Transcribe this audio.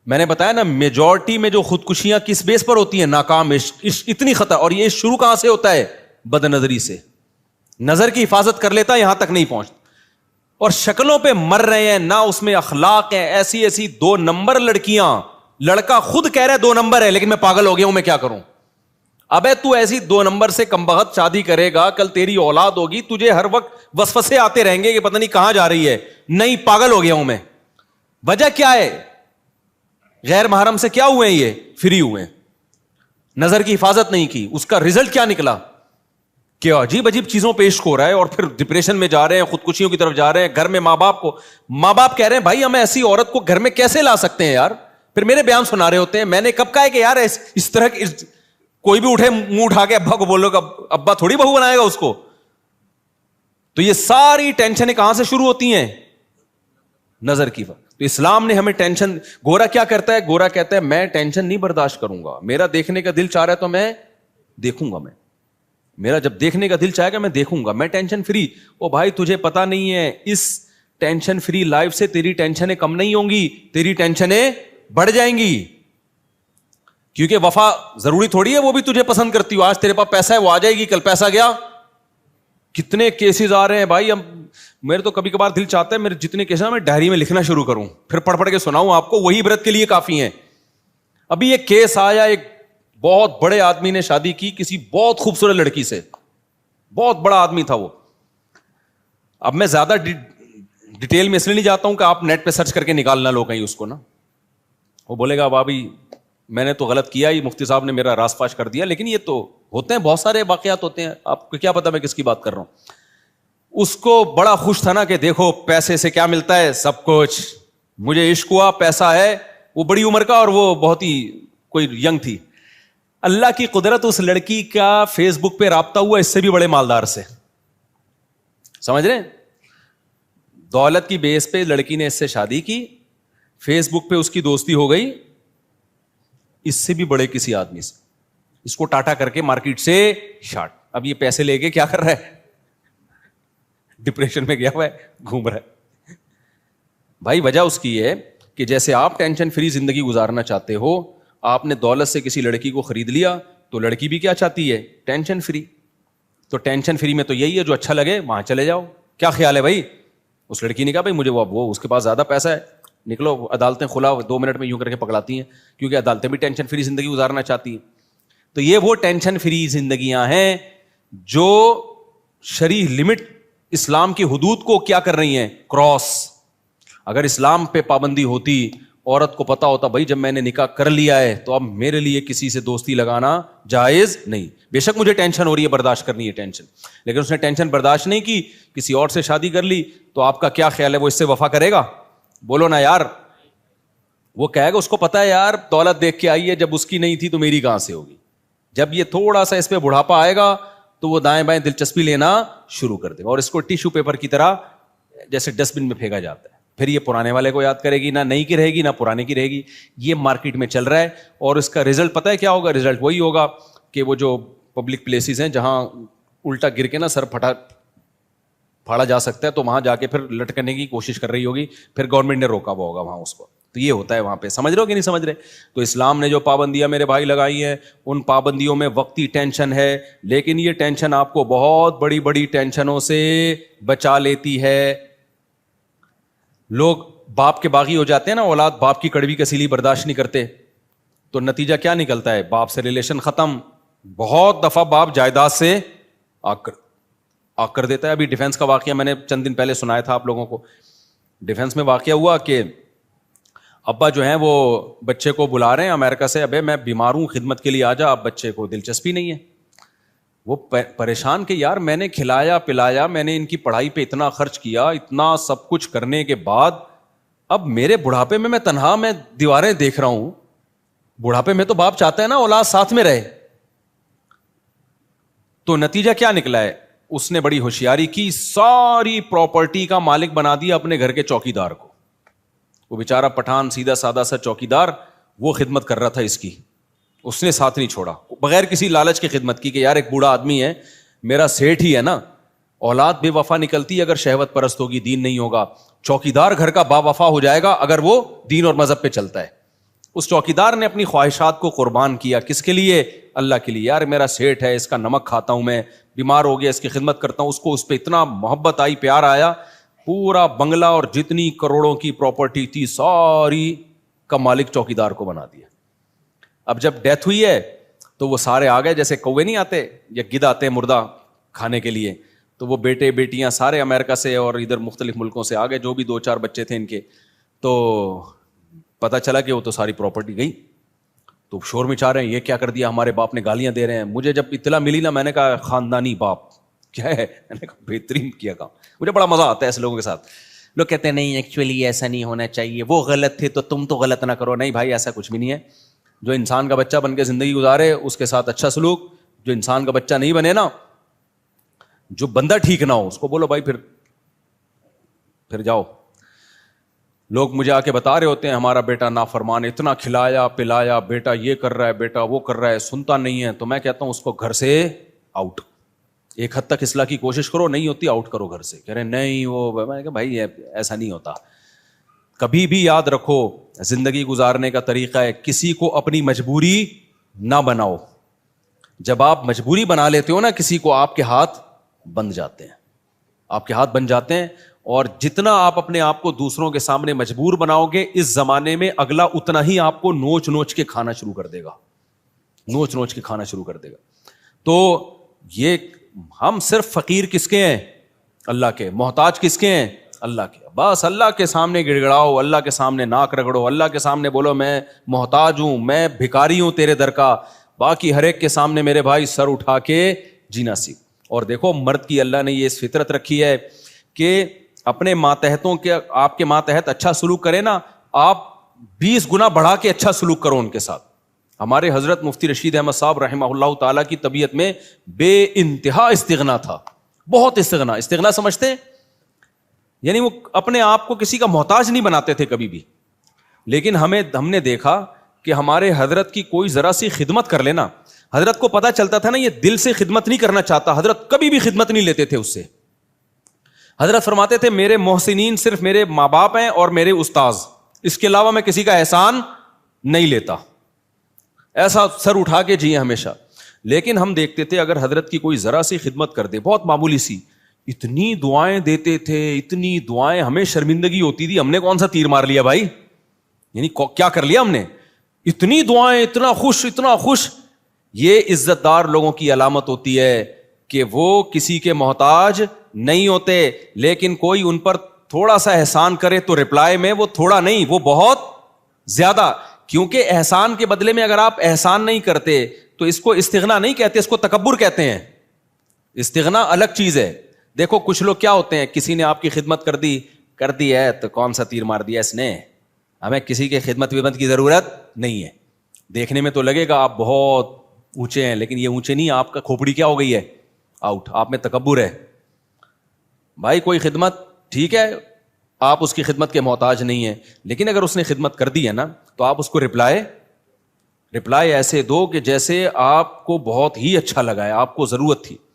میں نے بتایا نا میجورٹی میں جو خودکشیاں کس بیس پر ہوتی ہیں؟ ناکام عشق. اتنی خطر. اور یہ شروع کہاں سے ہوتا ہے؟ بد نظری سے. نظر کی حفاظت کر لیتا یہاں تک نہیں پہنچتا. اور شکلوں پہ مر رہے ہیں، نہ اس میں اخلاق ہے. ایسی ایسی 2 نمبر لڑکیاں، لڑکا خود کہہ رہا ہے 2 نمبر ہے لیکن میں پاگل ہو گیا ہوں، میں کیا کروں. ابے تو ایسی 2 نمبر سے کمبخت شادی کرے گا، کل تیری اولاد ہوگی، تجھے ہر وقت وسوسے آتے رہیں گے کہ پتہ نہیں کہاں جا رہی ہے. نہیں، پاگل ہو گیا ہوں میں. وجہ کیا ہے؟ غیر محرم سے کیا ہوئے ہیں؟ یہ فری ہوئے ہیں. نظر کی حفاظت نہیں کی. اس کا رزلٹ کیا نکلا؟ کیا عجیب عجیب چیزوں پہ عشق ہو رہا ہے، اور پھر ڈپریشن میں جا رہے ہیں، خودکشیوں کی طرف جا رہے ہیں. گھر میں ماں باپ کہہ رہے ہیں بھائی ہم ایسی عورت کو گھر میں کیسے لا سکتے ہیں یار. پھر میرے بیان سنا رہے ہوتے ہیں. میں نے کب کہا ہے کہ یار اس طرح کوئی بھی اٹھے منہ اٹھا کے ابا کو بولو گا، ابا تھوڑی بہو بنائے گا اس کو. تو یہ ساری ٹینشنیں کہاں سے شروع ہوتی ہیں؟ نظر کی. تو اسلام نے ہمیں ٹینشن. گورا کیا کرتا ہے؟ گورا کہتا ہے میں ٹینشن نہیں برداشت کروں گا. میرا دیکھنے کا دل چاہ رہا ہے تو میں دیکھوں گا. میرا جب دیکھنے کا دل چاہے گا میں دیکھوں گا. میں ٹینشن فری. او بھائی تجھے پتا نہیں ہے اس ٹینشن فری لائف سے تیری ٹینشنیں کم نہیں ہوں گی، تیری ٹینشنیں بڑھ جائیں گی. کیونکہ وفا ضروری تھوڑی ہے وہ بھی تجھے پسند کرتی ہو. آج تیرے پاس پیسہ ہے وہ آ جائے گی، کل پیسہ گیا. کتنے کیسز آ رہے ہیں بھائی. میرے تو کبھی کبھار دل چاہتا ہے میرے جتنے کیسز ہیں میں ڈائری میں لکھنا شروع کروں، پھر پڑھ کے سناؤں آپ کو. وہی عبرت کے لیے کافی ہیں. ابھی ایک کیس آیا، ایک بہت بڑے آدمی نے شادی کی کسی بہت خوبصورت لڑکی سے. بہت بڑا آدمی تھا وہ. اب میں زیادہ ڈیٹیل میں اس لیے نہیں جاتا ہوں کہ آپ نیٹ پہ سرچ کر کے نکال نہ لو کہیں اس کو نا. وہ بولے گا بابی میں نے تو غلط کیا ہی، مفتی صاحب نے میرا راز فاش کر دیا. لیکن یہ تو ہوتے ہیں، بہت سارے واقعات ہوتے ہیں. آپ کو کیا پتا میں کس کی بات کر رہا ہوں. اس کو بڑا خوش تھا نا کہ دیکھو پیسے سے کیا ملتا ہے، سب کچھ. مجھے عشق ہوا، پیسہ ہے. وہ بڑی عمر کا اور وہ بہت ہی کوئی ینگ تھی. اللہ کی قدرت، اس لڑکی کا فیس بک پہ رابطہ ہوا اس سے بھی بڑے مالدار سے. سمجھ رہے ہیں؟ دولت کی بیس پہ لڑکی نے اس سے شادی کی، فیس بک پہ اس کی دوستی ہو گئی اس سے بھی بڑے کسی آدمی سے. اس کو ٹاٹا کر کے مارکیٹ سے شارٹ. اب یہ پیسے لے کے کیا کر رہا ہے؟ ڈپریشن میں گیا ہوا ہے، گھوم رہا ہے. بھائی وجہ اس کی ہے کہ جیسے آپ ٹینشن فری زندگی گزارنا چاہتے ہو، آپ نے دولت سے کسی لڑکی کو خرید لیا تو لڑکی بھی کیا چاہتی ہے؟ Tension free. تو ٹینشن فری میں تو یہی ہے جو اچھا لگے وہاں چلے جاؤ. کیا خیال ہے بھائی؟ اس لڑکی نے کہا بھائی مجھے وہ اس کے پاس زیادہ پیسہ ہے، نکلو. عدالتیں کھلا 2 منٹ میں یوں کر کے پکڑاتی ہیں، کیونکہ عدالتیں بھی ٹینشن فری زندگی گزارنا چاہتی ہیں. تو یہ وہ ٹینشن فری زندگیاں ہیں جو شرعی لمٹ، اسلام کی حدود کو کیا کر رہی ہیں؟ کراس. اگر اسلام پہ پابندی ہوتی، عورت کو پتا ہوتا بھائی جب میں نے نکاح کر لیا ہے تو اب میرے لیے کسی سے دوستی لگانا جائز نہیں. بے شک مجھے ٹینشن ہو رہی ہے، برداشت کرنی ہے ٹینشن، لیکن اس نے ٹینشن برداشت نہیں کی، کسی اور سے شادی کر لی. تو آپ کا کیا خیال ہے وہ اس سے وفا کرے گا؟ بولو نا یار. وہ کہے گا اس کو پتا ہے یار دولت دیکھ کے آئی ہے، جب اس کی نہیں تھی تو میری کہاں سے ہوگی. جب یہ تھوڑا سا اس پہ بڑھاپا آئے گا تو وہ دائیں بائیں دلچسپی لینا شروع کر دے گا، اور اس کو ٹیشو پیپر کی طرح جیسے ڈسٹ بن میں پھینکا جاتا ہے. پھر یہ پرانے والے کو یاد کرے گی، نہ نئی کی رہے گی نہ پرانے کی رہے گی. یہ مارکیٹ میں چل رہا ہے. اور اس کا رزلٹ پتہ ہے کیا ہوگا؟ رزلٹ وہی ہوگا کہ وہ جو پبلک پلیسز ہیں جہاں الٹا گر کے نا سر پھاڑا جا سکتا ہے، تو وہاں جا کے پھر لٹکنے کی کوشش کر رہی ہوگی، پھر گورنمنٹ نے روکا ہوا ہوگا وہاں اس کو. تو یہ ہوتا ہے وہاں پہ. سمجھ رہے ہو کہ نہیں سمجھ رہے؟ تو اسلام نے جو پابندیاں میرے بھائی لگائی ہیں، ان پابندیوں میں وقتی ٹینشن ہے، لیکن یہ ٹینشن آپ کو بہت بڑی بڑی ٹینشنوں سے بچا لیتی ہے. لوگ باپ کے باغی ہو جاتے ہیں نا، اولاد باپ کی کڑوی کسیلی برداشت نہیں کرتے، تو نتیجہ کیا نکلتا ہے؟ باپ سے ریلیشن ختم. بہت دفعہ باپ جائیداد سے آگ کر دیتا ہے. ابھی ڈیفنس کا واقعہ میں نے چند دن پہلے سنایا تھا آپ لوگوں کو. ڈیفنس میں واقعہ ہوا کہ ابا جو ہیں وہ بچے کو بلا رہے ہیں امریکہ سے، ابے میں بیمار ہوں خدمت کے لیے آ جا. اب بچے کو دلچسپی نہیں ہے. وہ پریشان کہ یار میں نے کھلایا پلایا، میں نے ان کی پڑھائی پہ اتنا خرچ کیا، اتنا سب کچھ کرنے کے بعد اب میرے بڑھاپے میں تنہا میں دیواریں دیکھ رہا ہوں. بڑھاپے میں تو باپ چاہتا ہے نا اولاد ساتھ میں رہے. تو نتیجہ کیا نکلا ہے؟ اس نے بڑی ہوشیاری کی، ساری پراپرٹی کا مالک بنا دیا اپنے گھر کے چوکیدار کو. وہ بیچارہ پٹھان سیدھا سادہ سا چوکیدار، وہ خدمت کر رہا تھا اس کی، اس نے ساتھ نہیں چھوڑا، بغیر کسی لالچ کی خدمت کی کہ یار ایک بوڑھا آدمی ہے، میرا سیٹ ہی ہے نا. اولاد بے وفا نکلتی اگر شہوت پرست ہوگی، دین نہیں ہوگا. چوکیدار گھر کا با وفا ہو جائے گا اگر وہ دین اور مذہب پہ چلتا ہے. اس چوکیدار نے اپنی خواہشات کو قربان کیا. کس کے لیے؟ اللہ کے لیے. یار میرا سیٹ ہے, اس کا نمک کھاتا ہوں میں, بیمار ہو گیا, اس کی خدمت کرتا ہوں. اس پہ اتنا محبت آئی, پیار آیا, پورا بنگلہ اور جتنی کروڑوں کی پراپرٹی تھی ساری کا مالک چوکیدار کو بنا دیا. اب جب ڈیتھ ہوئی ہے تو وہ سارے آ گئے, جیسے کوے نہیں آتے یا گدھ آتے مردہ کھانے کے لیے, تو وہ بیٹے بیٹیاں سارے امریکہ سے اور ادھر مختلف ملکوں سے آ گئے, جو بھی 2-4 بچے تھے ان کے. تو پتہ چلا کہ وہ تو ساری پراپرٹی گئی. تو شور مچا رہے ہیں, یہ کیا کر دیا, ہمارے باپ نے گالیاں دے رہے ہیں. مجھے جب اطلاع ملی نا, میں نے کہا خاندانی باپ کیا ہے, میں نے کہا بہترین کیا کام. مجھے بڑا مزہ آتا ہے ایسے لوگوں کے ساتھ. لوگ کہتے ہیں نہیں ایکچولی ایسا نہیں ہونا چاہیے, وہ غلط تھے تو تم تو غلط نہ کرو. نہیں بھائی, ایسا کچھ بھی نہیں ہے. جو انسان کا بچہ بن کے زندگی گزارے اس کے ساتھ اچھا سلوک, جو انسان کا بچہ نہیں بنے نا, جو بندہ ٹھیک نہ ہو, اس کو بولو بھائی پھر جاؤ. لوگ مجھے آ کے بتا رہے ہوتے ہیں ہمارا بیٹا نافرمان, اتنا کھلایا پلایا, بیٹا یہ کر رہا ہے, بیٹا وہ کر رہا ہے, سنتا نہیں ہے. تو میں کہتا ہوں اس کو گھر سے آؤٹ. ایک حد تک اصلاح کی کوشش کرو, نہیں ہوتی آؤٹ کرو گھر سے. کہہ رہے نہیں وہ, میں کہا بھائی ایسا نہیں ہوتا. کبھی بھی یاد رکھو, زندگی گزارنے کا طریقہ ہے کسی کو اپنی مجبوری نہ بناؤ. جب آپ مجبوری بنا لیتے ہو نا کسی کو, آپ کے ہاتھ بن جاتے ہیں, آپ کے ہاتھ بن جاتے ہیں. اور جتنا آپ اپنے آپ کو دوسروں کے سامنے مجبور بناؤ گے, اس زمانے میں اگلا اتنا ہی آپ کو نوچ نوچ کے کھانا شروع کر دے گا, نوچ نوچ کے کھانا شروع کر دے گا. تو یہ ہم صرف فقیر کس کے ہیں؟ اللہ کے. محتاج کس کے ہیں؟ اللہ کے. بس اللہ کے سامنے گڑ گڑاؤ, اللہ کے سامنے ناک رگڑو, اللہ کے سامنے بولو میں محتاج ہوں, میں بھکاری ہوں تیرے در کا. باقی ہر ایک کے سامنے میرے بھائی سر اٹھا کے جینا سیکھ. اور دیکھو مرد کی اللہ نے یہ فطرت رکھی ہے کہ اپنے ماتحتوں کے, آپ کے ماتحت اچھا سلوک کرے نا, آپ 20 گنا بڑھا کے اچھا سلوک کرو ان کے ساتھ. ہمارے حضرت مفتی رشید احمد صاحب رحمہ اللہ تعالیٰ کی طبیعت میں بے انتہا استغنا تھا, بہت استغنا. استغنا سمجھتے ہیں؟ یعنی وہ اپنے آپ کو کسی کا محتاج نہیں بناتے تھے کبھی بھی. لیکن ہم نے دیکھا کہ ہمارے حضرت کی کوئی ذرا سی خدمت کر لینا, حضرت کو پتا چلتا تھا نا یہ دل سے خدمت نہیں کرنا چاہتا, حضرت کبھی بھی خدمت نہیں لیتے تھے اس سے. حضرت فرماتے تھے میرے محسنین صرف میرے ماں باپ ہیں اور میرے استاذ, اس کے علاوہ میں کسی کا احسان نہیں لیتا. ایسا سر اٹھا کے جیے ہمیشہ. لیکن ہم دیکھتے تھے اگر حضرت کی کوئی ذرا سی خدمت کر دے, بہت معمولی سی, اتنی دعائیں دیتے تھے, اتنی دعائیں, ہمیں شرمندگی ہوتی تھی, ہم نے کون سا تیر مار لیا بھائی, یعنی کیا کر لیا ہم نے, اتنی دعائیں, اتنا خوش اتنا خوش. یہ عزت دار لوگوں کی علامت ہوتی ہے کہ وہ کسی کے محتاج نہیں ہوتے. لیکن کوئی ان پر تھوڑا سا احسان کرے تو رپلائی میں وہ تھوڑا نہیں, وہ بہت زیادہ. کیونکہ احسان کے بدلے میں اگر آپ احسان نہیں کرتے تو اس کو استغنا نہیں کہتے, اس کو تکبر کہتے ہیں. استغنا الگ چیز ہے. دیکھو کچھ لوگ کیا ہوتے ہیں, کسی نے آپ کی خدمت کر دی ہے تو کون سا تیر مار دیا اس نے, ہمیں کسی کے خدمت کی ضرورت نہیں ہے. دیکھنے میں تو لگے گا آپ بہت اونچے ہیں, لیکن یہ اونچے نہیں, آپ کا کھوپڑی کیا ہو گئی ہے, آؤٹ. آپ میں تکبر ہے. بھائی کوئی خدمت ٹھیک ہے, آپ اس کی خدمت کے محتاج نہیں ہیں, لیکن اگر اس نے خدمت کر دی ہے نا تو آپ اس کو رپلائی ایسے دو کہ جیسے آپ کو بہت ہی اچھا لگا ہے, آپ کو ضرورت تھی.